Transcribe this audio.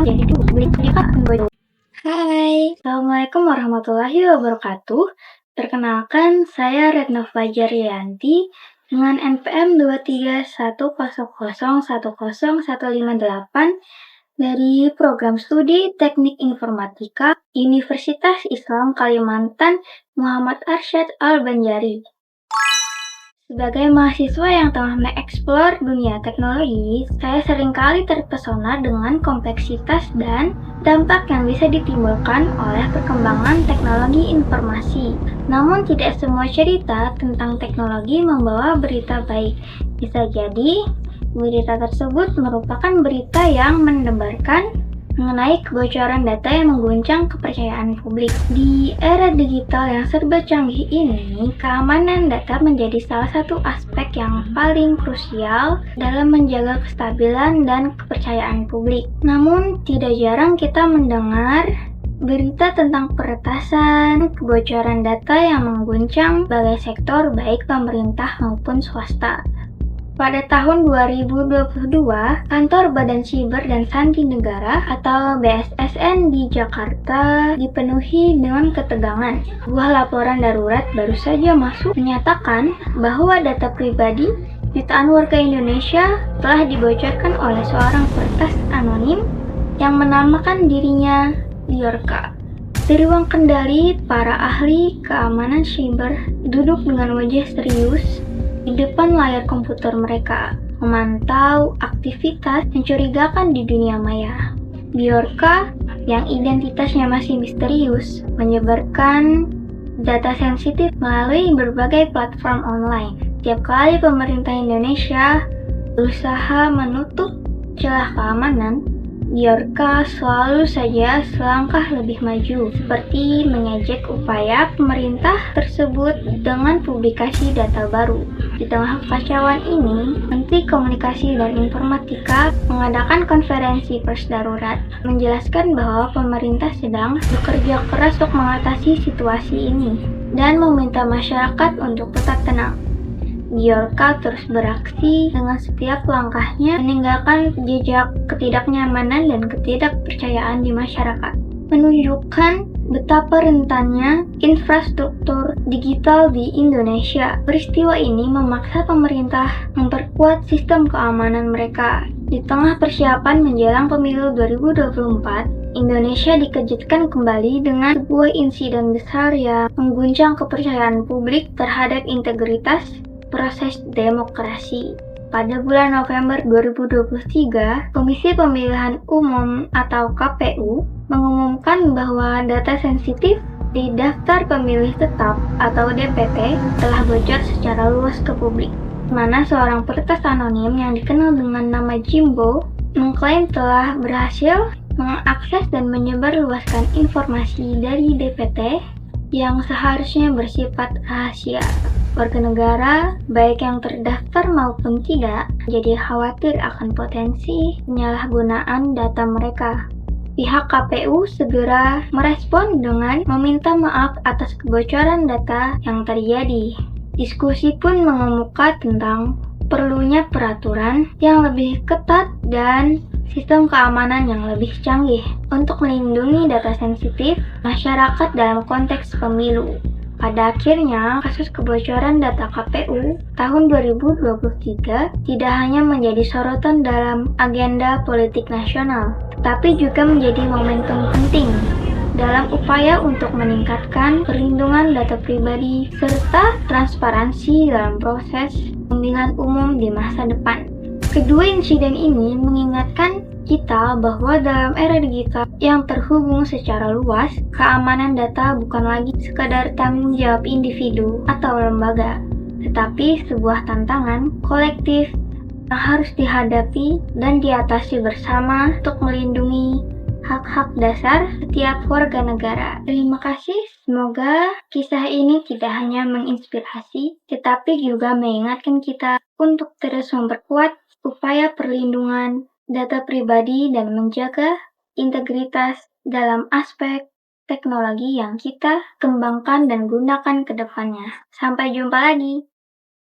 jadi Hai, Assalamualaikum warahmatullahi wabarakatuh. Perkenalkan, saya Retno Fajarianti dengan NPM 23100101158 dari Program Studi Teknik Informatika Universitas Islam Kalimantan Muhammad Arsyad Al-Banjari. Sebagai mahasiswa yang tengah mengeksplor dunia teknologi, saya seringkali terpesona dengan kompleksitas dan dampak yang bisa ditimbulkan oleh perkembangan teknologi informasi. Namun tidak semua cerita tentang teknologi membawa berita baik. Bisa jadi, berita tersebut merupakan berita yang mendebarkan mengenai kebocoran data yang mengguncang kepercayaan publik. Di era digital yang serba canggih ini, keamanan data menjadi salah satu aspek yang paling krusial dalam menjaga kestabilan dan kepercayaan publik. Namun, tidak jarang kita mendengar berita tentang peretasan, kebocoran data yang mengguncang berbagai sektor baik pemerintah maupun swasta. Pada tahun 2022, Kantor Badan Siber dan Sandi Negara atau BSSN di Jakarta dipenuhi dengan ketegangan. Sebuah laporan darurat baru saja masuk menyatakan bahwa data pribadi jutaan warga Indonesia telah dibocorkan oleh seorang peretas anonim yang menamakan dirinya Biorka. Di ruang kendali, para ahli keamanan siber duduk dengan wajah serius di depan layar komputer mereka, memantau aktivitas mencurigakan di dunia maya. Biorka, yang identitasnya masih misterius, menyebarkan data sensitif melalui berbagai platform online. Setiap kali pemerintah Indonesia berusaha menutup celah keamanan, Biorka selalu saja selangkah lebih maju, seperti mengejek upaya pemerintah tersebut dengan publikasi data baru. Di tengah kekacauan ini, Menteri Komunikasi dan Informatika mengadakan konferensi pers darurat, menjelaskan bahwa pemerintah sedang bekerja keras untuk mengatasi situasi ini dan meminta masyarakat untuk tetap tenang. Biorka terus beraksi dengan setiap langkahnya meninggalkan jejak ketidaknyamanan dan ketidakpercayaan di masyarakat, menunjukkan betapa rentannya infrastruktur digital di Indonesia. Peristiwa ini memaksa pemerintah memperkuat sistem keamanan mereka. Di tengah persiapan menjelang pemilu 2024, Indonesia dikejutkan kembali dengan sebuah insiden besar yang mengguncang kepercayaan publik terhadap integritas proses demokrasi. Pada bulan November 2023, Komisi Pemilihan Umum atau KPU mengumumkan bahwa data sensitif di Daftar Pemilih Tetap atau DPT telah bocor secara luas ke publik, mana seorang peretas anonim yang dikenal dengan nama Jimbo mengklaim telah berhasil mengakses dan menyebarluaskan informasi dari DPT yang seharusnya bersifat rahasia. Warga negara, baik yang terdaftar maupun tidak, jadi khawatir akan potensi penyalahgunaan data mereka. Pihak KPU segera merespon dengan meminta maaf atas kebocoran data yang terjadi. Diskusi pun mengemuka tentang perlunya peraturan yang lebih ketat dan sistem keamanan yang lebih canggih untuk melindungi data sensitif masyarakat dalam konteks pemilu. Pada akhirnya, kasus kebocoran data KPU tahun 2023 tidak hanya menjadi sorotan dalam agenda politik nasional, tetapi juga menjadi momentum penting dalam upaya untuk meningkatkan perlindungan data pribadi serta transparansi dalam proses pemilihan umum di masa depan. Kedua insiden ini mengingatkan kita bahwa dalam era digital yang terhubung secara luas, keamanan data bukan lagi sekadar tanggung jawab individu atau lembaga, tetapi sebuah tantangan kolektif yang harus dihadapi dan diatasi bersama untuk melindungi hak-hak dasar setiap warga negara. Terima kasih, semoga kisah ini tidak hanya menginspirasi, tetapi juga mengingatkan kita untuk terus memperkuat upaya perlindungan data pribadi dan menjaga integritas dalam aspek teknologi yang kita kembangkan dan gunakan ke depannya. Sampai jumpa lagi.